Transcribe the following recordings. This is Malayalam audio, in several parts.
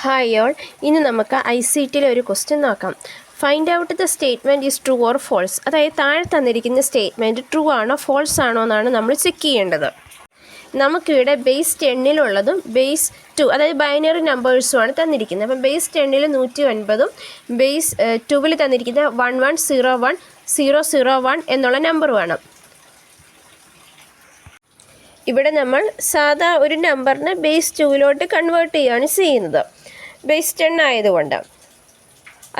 ഹായ് ഓൾ, ഇനി നമുക്ക് ICTയിലെ ഒരു ക്വസ്റ്റ്യൻ നോക്കാം. Find out the statement is true or false. അതായത് താഴെ തന്നിരിക്കുന്ന സ്റ്റേറ്റ്മെൻറ്റ് ട്രൂ ആണോ ഫോൾസ് ആണോ എന്നാണ് നമ്മൾ ചെക്ക് ചെയ്യേണ്ടത്. നമുക്കിവിടെ ബേസ് 10-ലുള്ളതും ബേസ് 2 അതായത് ബൈനറി നമ്പേഴ്സുമാണ് തന്നിരിക്കുന്നത്. അപ്പം ബേസ് 10-ൽ 109ഉം ബേസ് 2-ൽ തന്നിരിക്കുന്നത് 1101001 എന്നുള്ള നമ്പറുമാണ്. ഇവിടെ നമ്മൾ സാധാ ഒരു നമ്പറിനെ ബേസ് 2-ലോട്ട് കൺവേർട്ട് ചെയ്യുകയാണ് ചെയ്യുന്നത്, ബേസ് 10 ആയതുകൊണ്ട്.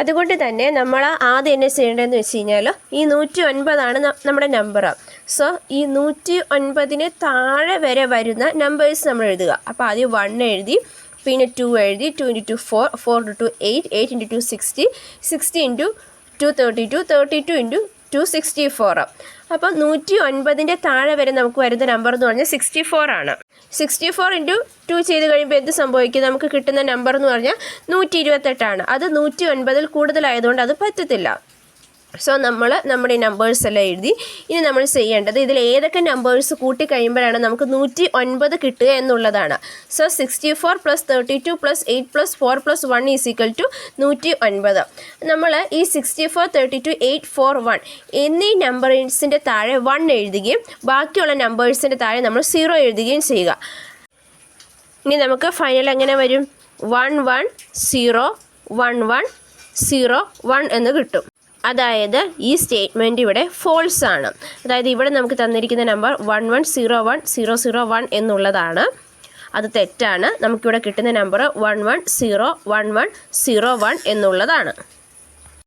അതുകൊണ്ട് തന്നെ നമ്മൾ ആദ്യം എന്നെ ചെയ്യേണ്ടതെന്ന് വെച്ച് കഴിഞ്ഞാൽ ഈ 109 നമ്മുടെ നമ്പർ. സോ ഈ 109 താഴെ വരെ വരുന്ന നമ്പേഴ്സ് നമ്മൾ എഴുതുക. അപ്പോൾ ആദ്യം 1 എഴുതി, പിന്നെ 2 എഴുതി, 2 × 2 4, 4 × 2 8, 8 × 2 60, 60 × 2 32, 32 × 2 64. അപ്പം 109 താഴെ വരെ നമുക്ക് വരുന്ന നമ്പർ എന്ന് പറഞ്ഞാൽ 64 ആണ്. 64 × 2 ചെയ്ത് കഴിയുമ്പോൾ എന്ത് സംഭവിക്കും? നമുക്ക് കിട്ടുന്ന നമ്പർ എന്ന് പറഞ്ഞാൽ 128 അത് 109-ൽ കൂടുതലായതുകൊണ്ട് അത് പറ്റത്തില്ല. സോ നമ്മൾ നമ്മുടെ നമ്പേഴ്സ് എല്ലാം എഴുതി. ഇനി നമ്മൾ ചെയ്യേണ്ടത് ഇതിൽ ഏതൊക്കെ നമ്പേഴ്സ് കൂട്ടി കഴിയുമ്പോഴാണ് നമുക്ക് 109 കിട്ടുക എന്നുള്ളതാണ്. സോ 64 + 32 + 8 + 4 + 1 = 109. നമ്മൾ ഈ 64, 32, 8, 4, 1 എന്നീ നമ്പേഴ്സിൻ്റെ താഴെ 1 എഴുതുകയും ബാക്കിയുള്ള നമ്പേഴ്സിൻ്റെ താഴെ നമ്മൾ 0 എഴുതുകയും ചെയ്യുക. ഇനി നമുക്ക് ഫൈനൽ എങ്ങനെ വരും? 1 1 0 1 1 0 1 എന്ന് കിട്ടും. അതായത് ഈ സ്റ്റേറ്റ്മെൻറ്റ് ഇവിടെ ഫോൾസ് ആണ്. അതായത് ഇവിടെ നമുക്ക് തന്നിരിക്കുന്ന നമ്പർ 1101001 എന്നുള്ളതാണ്. അത് തെറ്റാണ്. നമുക്കിവിടെ കിട്ടുന്ന നമ്പർ 1101101 എന്നുള്ളതാണ്.